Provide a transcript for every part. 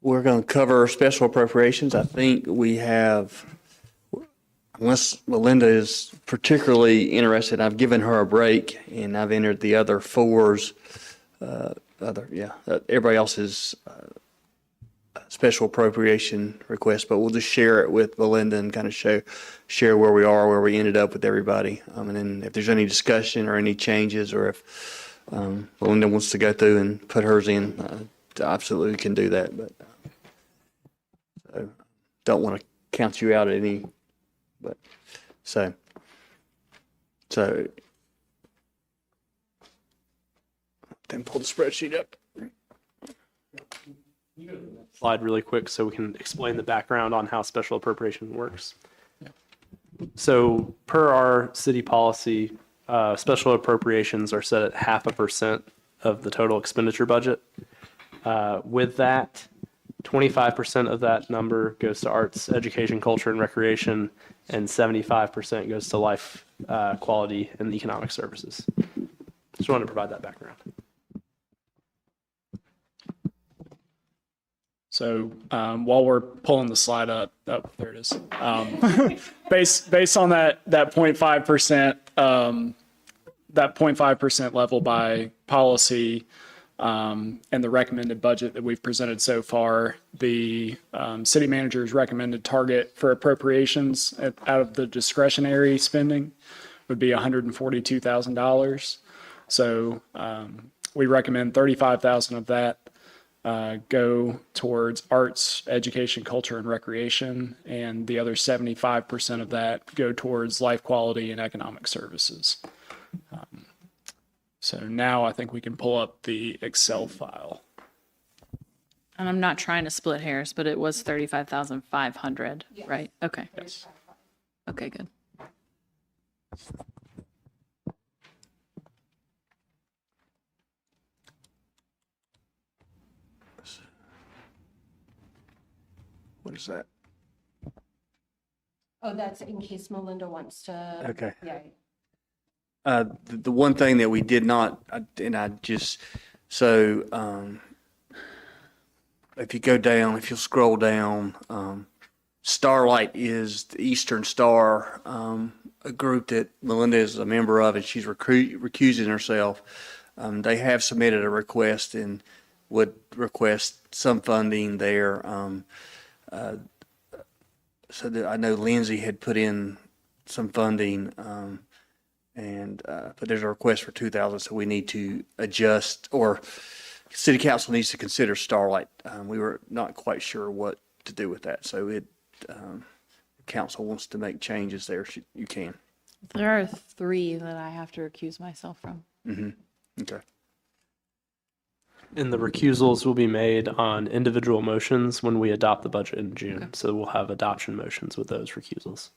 We're going to cover special appropriations. I think we have, unless Melinda is particularly interested, I've given her a break and I've entered the other fours, everybody else's special appropriation request, but we'll just share it with Melinda and kind of share where we are, where we ended up with everybody. And then if there's any discussion or any changes, or if Melinda wants to go through and put hers in, absolutely can do that. But so don't want to count you out at any, but so then pull the spreadsheet up. Slide really quick so we can explain the background on how special appropriation works. So per our city policy, special appropriations are set at 0.5% of the total expenditure budget. With that, 25% of that number goes to arts, education, culture, and recreation, and 75% goes to life, quality, and economic services. Just wanted to provide that background. So while we're pulling the slide up, oh, there it is. Based on that 0.5%, that 0.5% level by policy, and the recommended budget that we've presented so far, the city manager's recommended target for appropriations out of the discretionary spending would be $142,000. So we recommend 35,000 of that go towards arts, education, culture, and recreation, and the other 75% of that go towards life quality and economic services. So now I think we can pull up the Excel file. And I'm not trying to split hairs, but it was 35,500, right? Okay. Yes. Okay, good. What is that? Oh, that's in case Melinda wants to. Okay. Yeah. The one thing that we did not, if you go down, if you'll scroll down, Starlight is the Eastern Star, a group that Melinda is a member of, and she's recusing herself. They have submitted a request and would request some funding there. So that I know Lindsay had put in some funding, but there's a request for 2,000, so we need to adjust, or City Council needs to consider Starlight. We were not quite sure what to do with that, so council wants to make changes there. You can. There are 3 that I have to recuse myself from. Mm-hmm. Okay. And the recusals will be made on individual motions when we adopt the budget in June. Okay. So we'll have adoption motions with those recusals.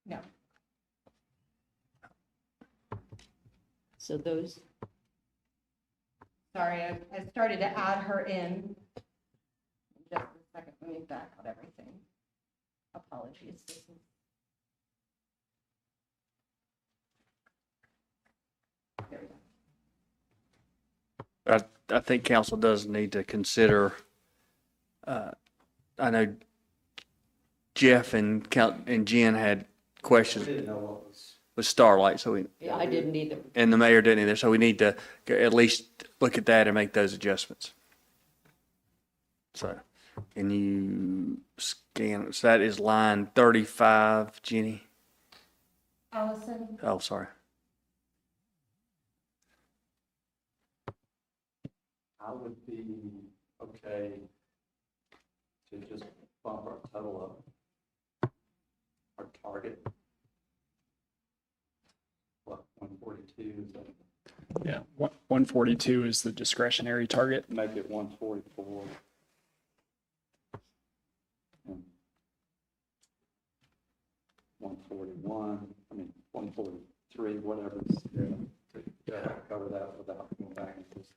No. So those, Sorry, I started to add her in. Just a second, let me back out everything. Apologies. There we go. I think council does need to consider, I know Jeff and Jen had questions with Starlight, so yeah, I didn't either. and the mayor didn't either, so we need to at least look at that and make those adjustments. So, can you scan, so that is line 35, Jenny? Allison? Oh, sorry. I would be okay to just bump our total up, our target. What, 142, is that, Yeah, 142 is the discretionary target. make it 144. And 141, 143, whatever. To cover that without going back and just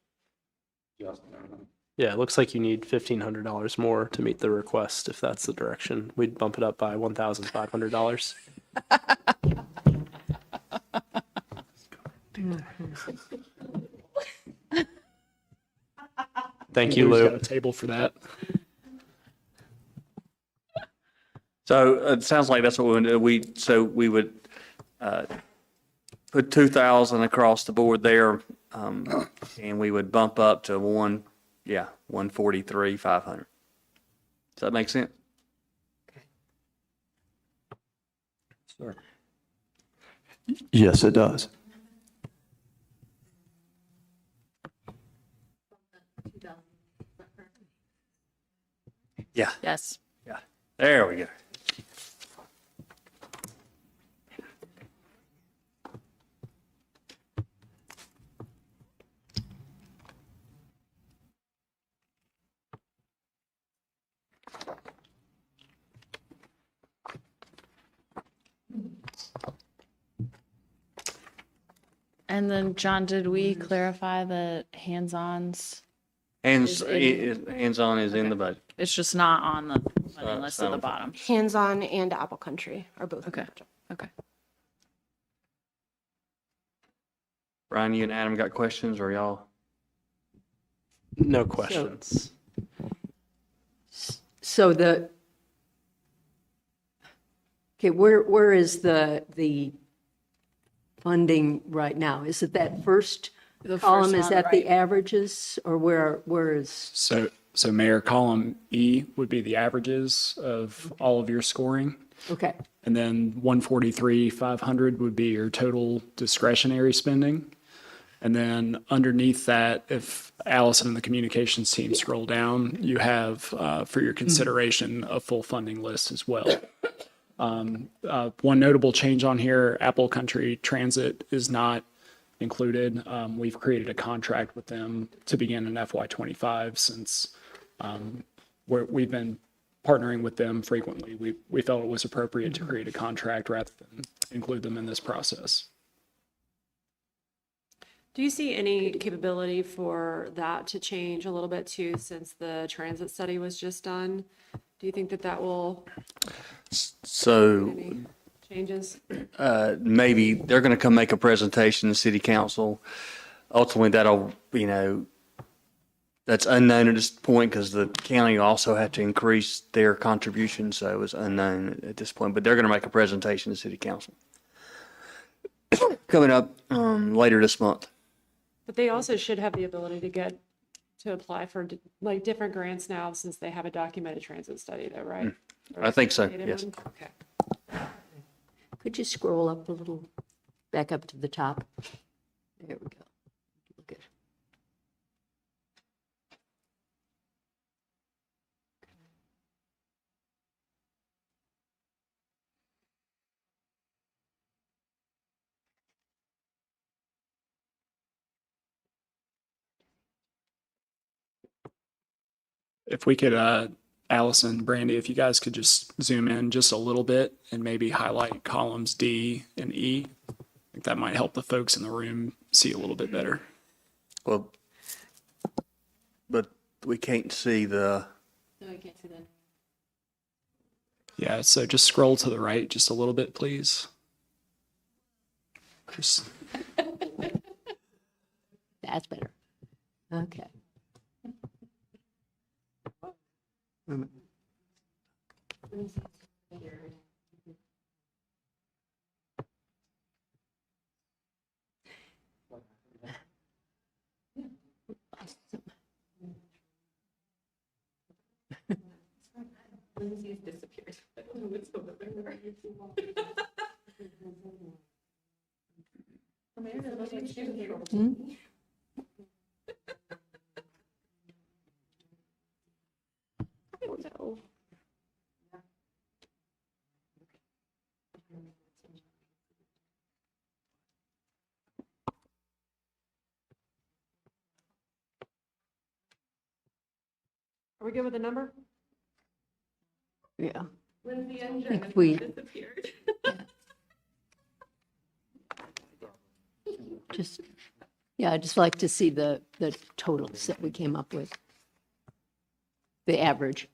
adjusting everything. Yeah, it looks like you need $1,500 more to meet the request if that's the direction. We'd bump it up by $1,500. Thank you, Lou's got Lou. a table for that. So it sounds like that's what we would do. So we would put 2,000 across the board there, and we would bump up to 143,500. Does that make sense? Sir. Yes, it does. Yeah, Yes. yeah. There we go. And then, John, did we clarify that hands-ons, Hands-on is in the budget. it's just not on the funding list at the so- bottom? Hands-on and Apple Country are both. in the Okay. budget. Okay. Brian, you and Adam got questions, or y'all? No questions. So okay, where is the funding right now? Is it that first The first column? Is one, that the right. averages, or where is? So Mayor, column E would be the averages of all of your scoring. Okay, And then 143,500 would be your total discretionary spending. And then underneath that, if Allison and the communications team scroll down, you have, for your consideration, a full funding list as well. One notable change on here, Apple Country Transit is not included. We've created a contract with them to begin in FY25 since we've been partnering with them frequently. We felt it was appropriate to create a contract rather than include them in this process. Do you see any capability for that to change a little bit too, since the transit study was just done? Do you think that will So any changes? maybe they're going to come make a presentation to city council. Ultimately, that'll, that's unknown at this point because the county also had to increase their contribution, so it was unknown at this point. But they're going to make a presentation to city council coming up later this month. But they also should have the ability to apply for like different grants now, since they have a documented transit study though, right? Or I think so, updated yes. one? Okay. could you scroll up a little, back up to the top? There we go. Look at. If we could, Allison, Brandy, if you guys could just zoom in just a little bit and maybe highlight columns D and E, I think that might help the folks in the room see a little bit better. Well, but we can't see the, No, I can't see that. Yeah, so just scroll to the right just a little bit, please. Just, That's better. Okay. Are we good with the number? Yeah. If we. Just, yeah, I'd just like to see the totals that we came up with. The average.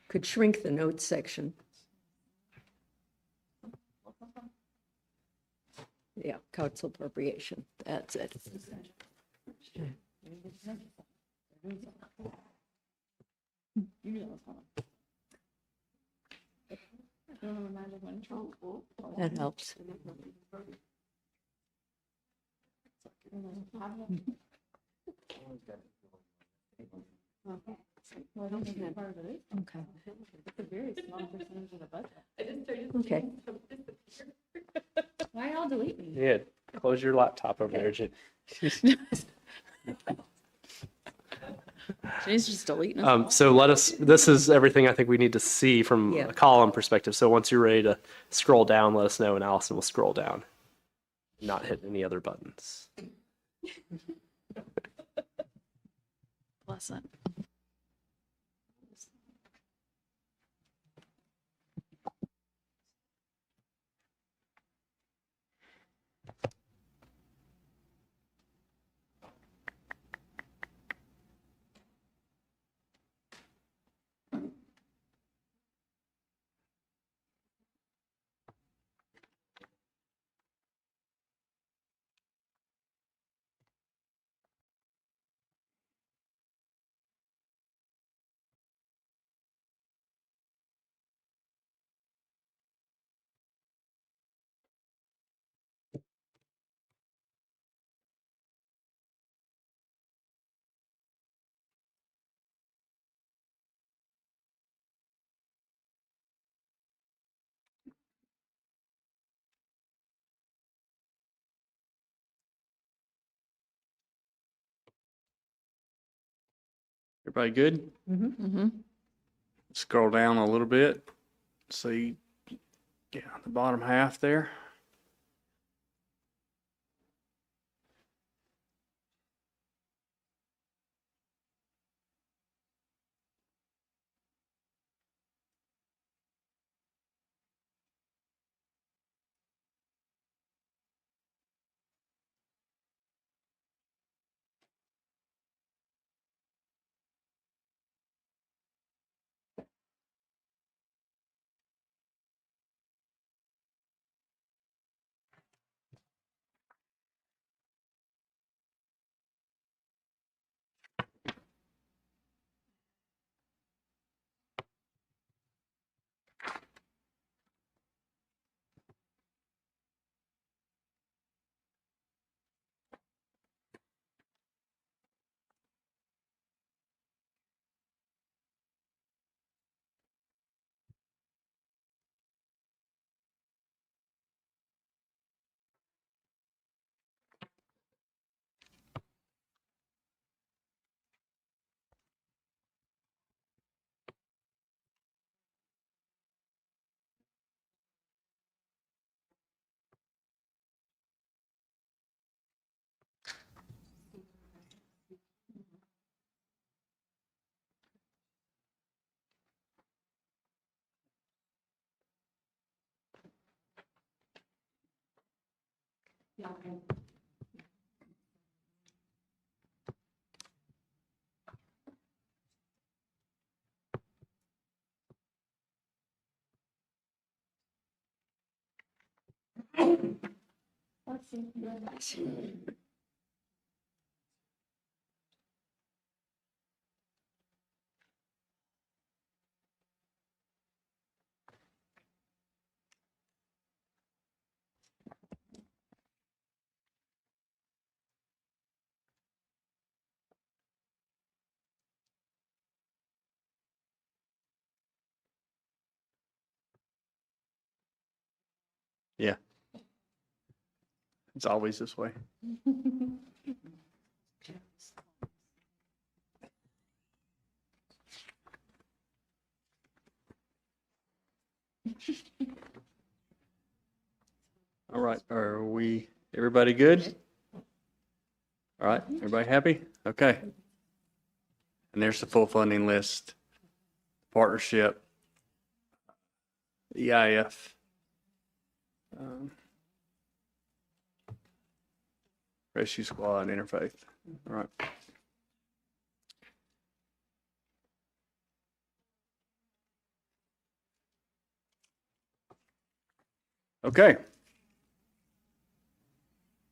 Could shrink the notes section. Yeah, council appropriation, that's it. That helps. Okay. Okay. Why y'all delete me? Yeah, close your laptop over there, Jen. She's just deleting us. So this is everything I think we need to see from Yeah. a column perspective. So once you're ready to scroll down, let us know and Allison will scroll down. Not hit any other buttons. Pleasant. Everybody good? Mm-hmm. Scroll down a little bit. See, yeah, the bottom half there. Yeah. It's always this way. All right, are we, everybody good? All right, everybody happy? Okay. And there's the full funding list, partnership, EIF. Rescue Squad, Interfaith. All right. Okay. I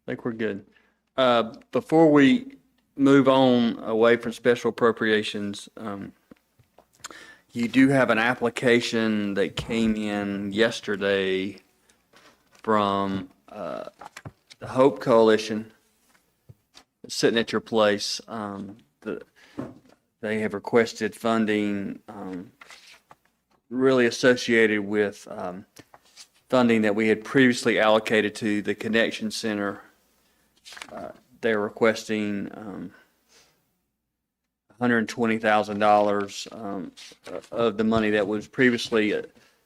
think we're good. Before we move on away from special appropriations, you do have an application that came in yesterday from the Hope Coalition, sitting at your place. They have requested funding really associated with funding that we had previously allocated to the Connection Center. They're requesting $120,000 of the money that was previously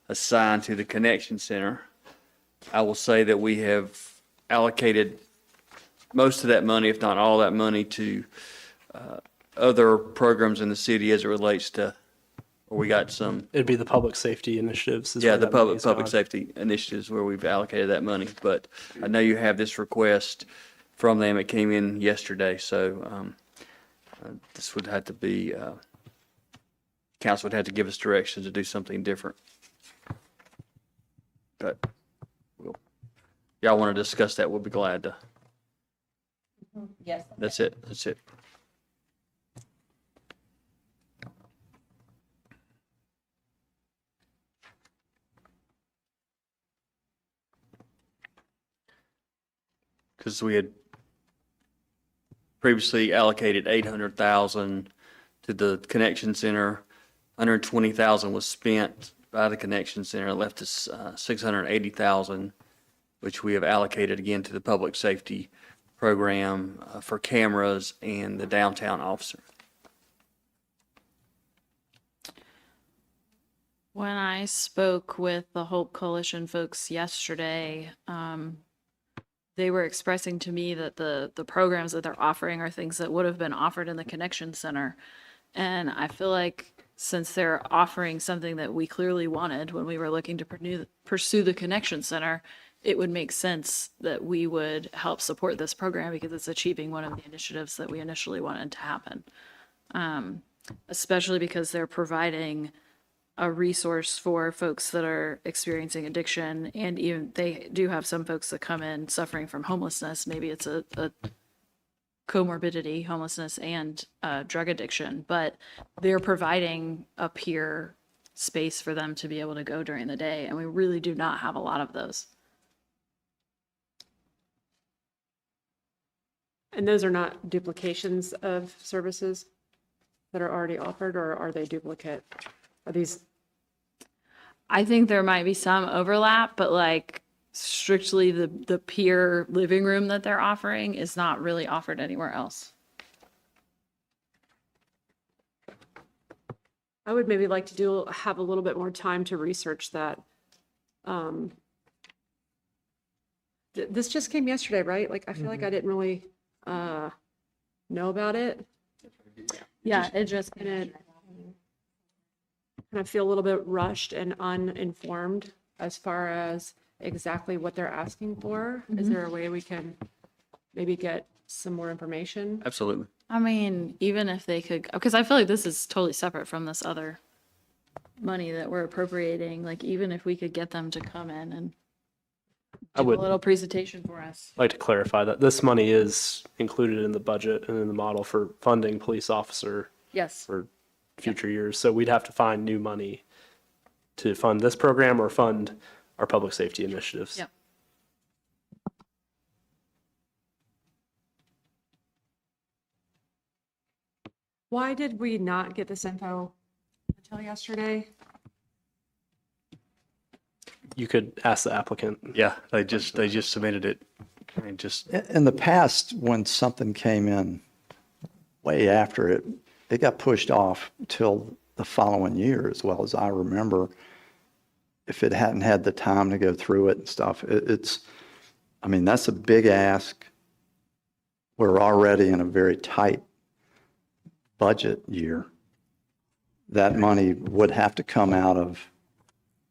assigned to the Connection Center. I will say that we have allocated most of that money, if not all that money, to other programs in the city as it relates to, or we got some, It'd be the public safety initiatives. Is yeah, where the that money's public gone. safety initiatives where we've allocated that money. But I know you have this request from them. It came in yesterday, so this would have to be, council would have to give us direction to do something different. But y'all want to discuss that, we'll be glad to. Yes. That's it. That's it. Because we had previously allocated 800,000 to the Connection Center. 120,000 was spent by the Connection Center. It left us 680,000, which we have allocated again to the public safety program for cameras and the downtown officer. When I spoke with the Hope Coalition folks yesterday, they were expressing to me that the programs that they're offering are things that would have been offered in the Connection Center. And I feel like since they're offering something that we clearly wanted when we were looking to pursue the Connection Center, it would make sense that we would help support this program because it's achieving one of the initiatives that we initially wanted to happen. Especially because they're providing a resource for folks that are experiencing addiction, and even they do have some folks that come in suffering from homelessness. Maybe it's a comorbidity, homelessness and drug addiction, but they're providing a peer space for them to be able to go during the day, and we really do not have a lot of those. And those are not duplications of services that are already offered, or are they duplicate? Are these? I think there might be some overlap, but like strictly the peer living room that they're offering is not really offered anywhere else. I would maybe like to have a little bit more time to research that. This just came yesterday, right? Like, I feel like I didn't really know about it. Yeah, it just And it kind of feel a little bit rushed and uninformed as far as exactly what they're asking for. Is there a way we can maybe get some more information? Absolutely. I mean, even if they could, because I feel like this is totally separate from this other money that we're appropriating. Like, even if we could get them to come in and I do would a little presentation for us. like to clarify that this money is included in the budget and in the model for funding police officer Yes. for future years. So we'd have to find new money to fund this program or fund our public safety initiatives. Yep. Why did we not get this info until yesterday? You could ask the applicant. Yeah, they just submitted it and just, In the past, when something came in way after it, it got pushed off till the following year, as well as I remember. If it hadn't had the time to go through it and stuff, I mean, that's a big ask. We're already in a very tight budget year. That money would have to come out of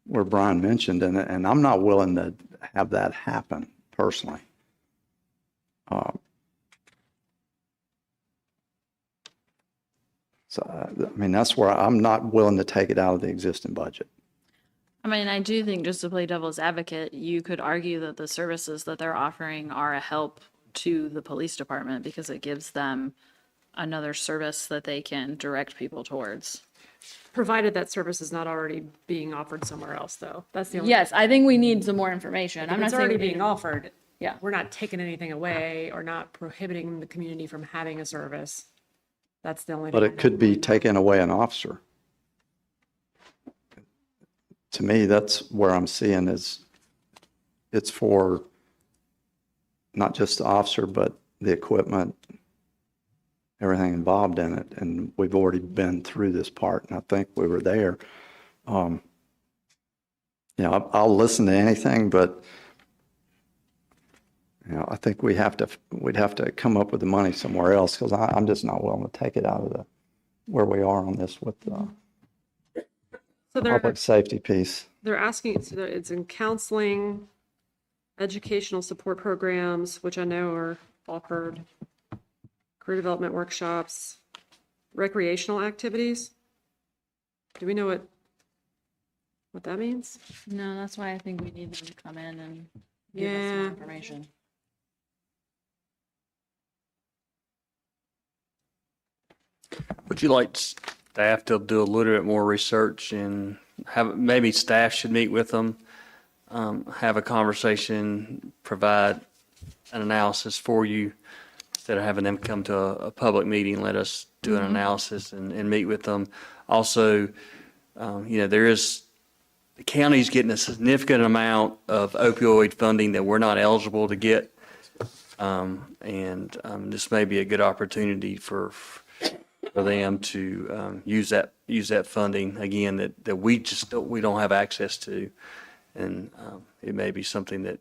where Brian mentioned, and I'm not willing to have that happen personally. So, I mean, that's where I'm not willing to take it out of the existing budget. I mean, I do think, just to play devil's advocate, you could argue that the services that they're offering are a help to the police department because it gives them another service that they can direct people towards. Provided that service is not already being offered somewhere else, though. That's the only. Yes, I think we need some more information. If I'm not it's saying already we need being to- offered. Yeah. We're not taking anything away or not prohibiting the community from having a service. That's the only. But thing it could be taking away an officer. To me, that's where I'm seeing is it's for not just the officer, but the equipment, everything involved in it. And we've already been through this part, and I think we were there. I'll listen to anything, but I think we'd have to come up with the money somewhere else because I'm just not willing to take it out of where we are on this with the So public safety piece. they're asking, so it's in counseling, educational support programs, which I know are offered, career development workshops, recreational activities. Do we know what that means? No, that's why I think we need them to come in and give us Yeah. more information. Would you like staff to do a little bit more research and maybe staff should meet with them, have a conversation, provide an analysis for you instead of having them come to a public meeting, let us do an analysis and meet with them. Also, the county's getting a significant amount of opioid funding that we're not eligible to get. This may be a good opportunity for them to use that funding again that we don't have access to, and it may be something that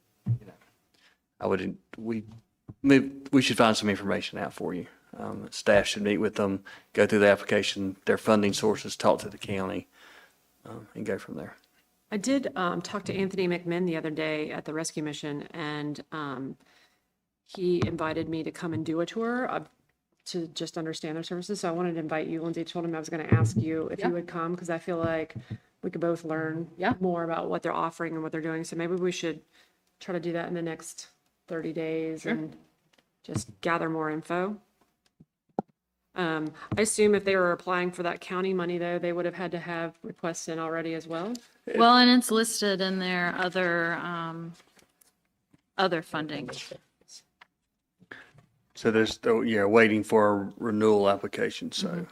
we should find some information out for you. Staff should meet with them, go through the application, their funding sources, talk to the county, and go from there. I did talk to Anthony McMinn the other day at the rescue mission, and he invited me to come and do a tour to just understand their services. So I wanted to invite you, Lindsay. I told him I was going to ask you if you would come because I feel like we could both learn more about what they're offering and what they're doing. So maybe we should try to do that in the next 30 days and just gather more info. I assume if they were applying for that county money, though, they would have had to have requests in already as well. Well, and it's listed in their other funding. So there's still, waiting for a renewal application. So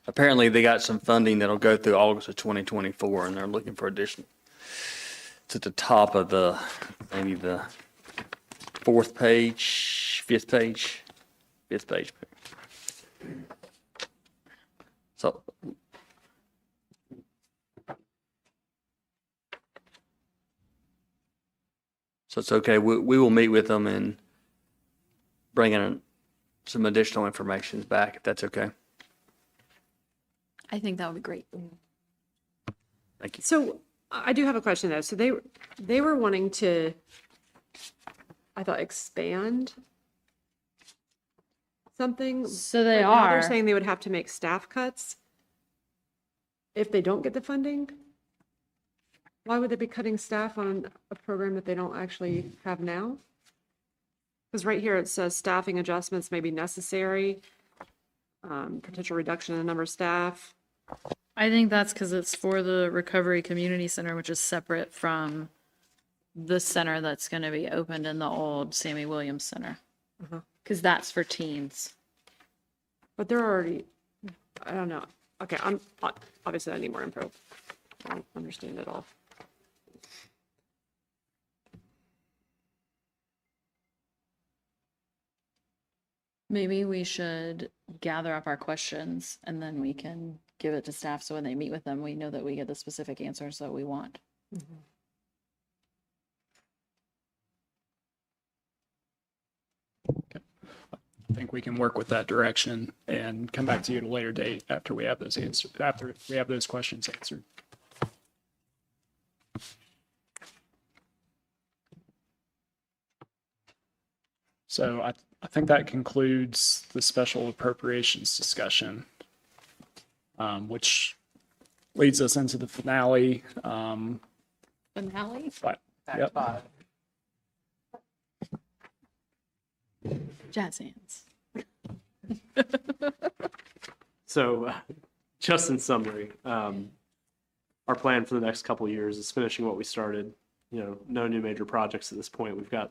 apparently they got some funding that'll go through August of 2024, and they're looking for additional. It's at the top of maybe the fifth page. So it's okay. We will meet with them and bring in some additional information back, if that's okay. I think that would be great. Thank you. So I do have a question though. So they were wanting to, I thought, expand something. So they but now are. They're saying they would have to make staff cuts if they don't get the funding. Why would they be cutting staff on a program that they don't actually have now? Because right here it says staffing adjustments may be necessary, potential reduction in the number of staff. I think that's because it's for the Recovery Community Center, which is separate from the center that's going to be opened in the old Sammy Williams Center. Because that's for teens. But they're already, I don't know. Okay, obviously I need more info. I don't understand it all. Maybe we should gather up our questions and then we can give it to staff so when they meet with them, we know that we get the specific answers that we want. I think we can work with that direction and come back to you at a later date after we have those answers, after we have those questions answered. So I think that concludes the special appropriations discussion, which leads us into the finale. Finale? But, yep. Jazz hands. So, just in summary, our plan for the next couple of years is finishing what we started. You know, no new major projects at this point. We've got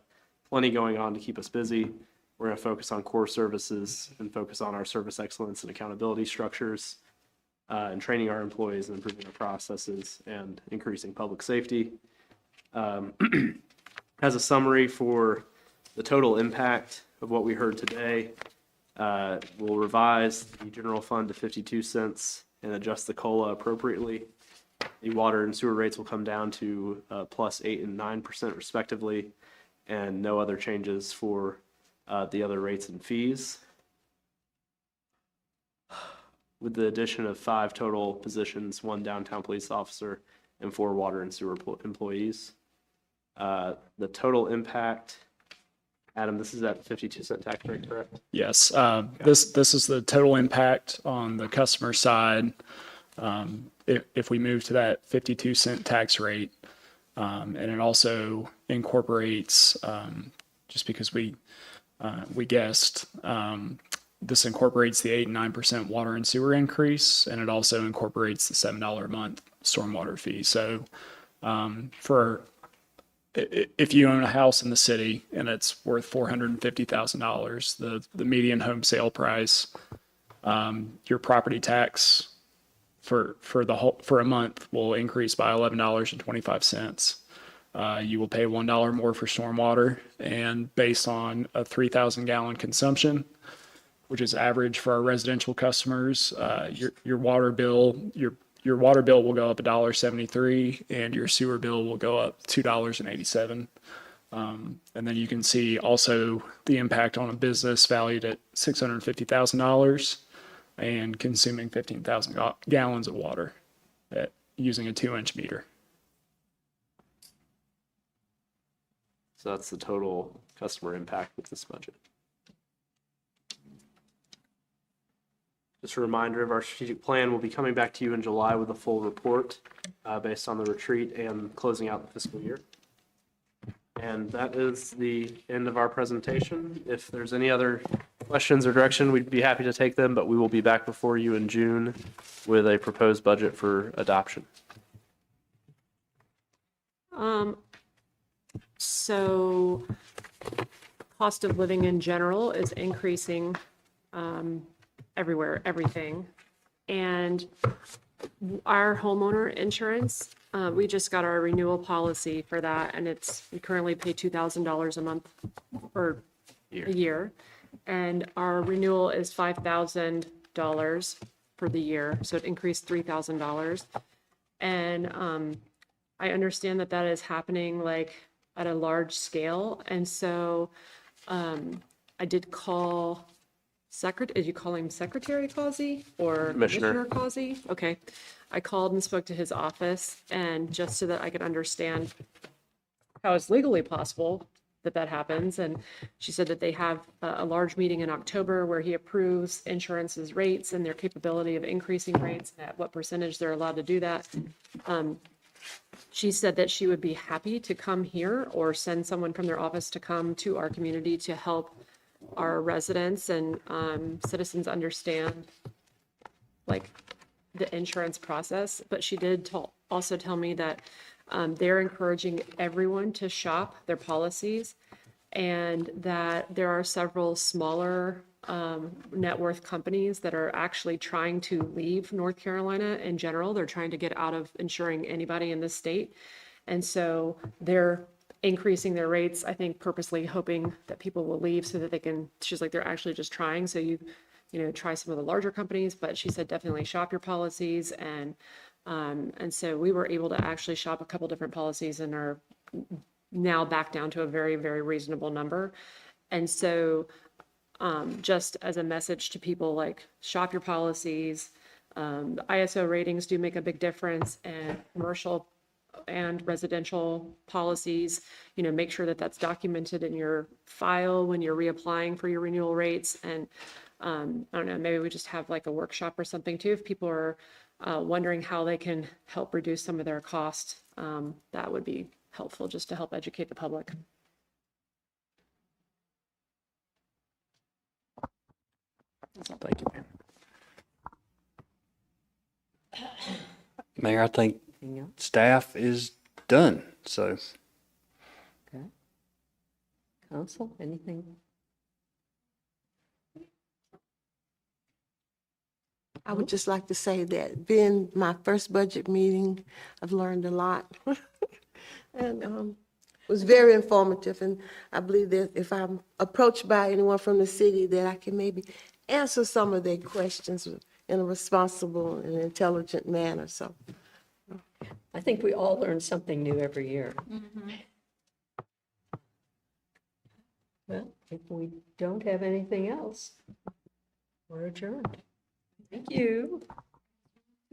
plenty going on to keep us busy. We're going to focus on core services and focus on our service excellence and accountability structures, and training our employees and improving our processes and increasing public safety. As a summary for the total impact of what we heard today, we'll revise the general fund to 52 cents and adjust the COLA appropriately. The water and sewer rates will come down to +8% and 9% respectively, and no other changes for the other rates and fees. With the addition of 5 total positions, 1 downtown police officer, and 4 water and sewer employees. The total impact, Adam, this is at 52-cent tax rate, correct? Yes, this is the total impact on the customer side. If we move to that 52-cent tax rate, and it also incorporates, just because we guessed, this incorporates the 8 and 9% water and sewer increase, and it also incorporates the $7 a month stormwater fee. So, if you own a house in the city and it's worth $450,000, the median home sale price, your property tax for a month will increase by $11.25. You will pay $1 more for stormwater, and based on a 3,000 gallon consumption, which is average for our residential customers, your water bill will go up $1.73, and your sewer bill will go up $2.87. And then you can see also the impact on a business valued at $650,000 and consuming 15,000 gallons of water using a 2-inch meter. So that's the total customer impact with this budget. Just a reminder of our strategic plan. We'll be coming back to you in July with a full report based on the retreat and closing out the fiscal year. And that is the end of our presentation. If there's any other questions or direction, we'd be happy to take them, but we will be back before you in June with a proposed budget for adoption. So cost of living in general is increasing everywhere, everything. And our homeowner insurance, we just got our renewal policy for that, and we currently pay $2,000 a month or a year. And our renewal is $5,000 for the year, so it increased $3,000. And I understand that that is happening like at a large scale, and so I did call did you call him Secretary Causey or Commissioner Causey? Okay. I called and spoke to his office, and just so that I could understand how it's legally possible that happens. And she said that they have a large meeting in October where he approves insurance's rates and their capability of increasing rates and at what percentage they're allowed to do that. She said that she would be happy to come here or send someone from their office to come to our community to help our residents and citizens understand like the insurance process. But she did also tell me that they're encouraging everyone to shop their policies, and that there are several smaller net worth companies that are actually trying to leave North Carolina in general. They're trying to get out of insuring anybody in this state. And so they're increasing their rates, I think purposely hoping that people will leave so that they can, she's like, they're actually just trying. So you try some of the larger companies, but she said definitely shop your policies. And so we were able to actually shop a couple different policies and are now back down to a very, very reasonable number. And so just as a message to people, like shop your policies. The ISO ratings do make a big difference, and commercial and residential policies, make sure that that's documented in your file when you're reapplying for your renewal rates. And I don't know, maybe we just have like a workshop or something too, if people are wondering how they can help reduce some of their costs. That would be helpful just to help educate the public. Thank you, Mayor. Mayor, I think Anything else? staff is done, so. Okay. Council, anything? I would just like to say that being my first budget meeting, I've learned a lot. And it was very informative, and I believe that if I'm approached by anyone from the city, that I can maybe answer some of their questions in a responsible and intelligent manner, so. I think we all learn something new every year. Well, if we don't have anything else, we're adjourned. Thank you.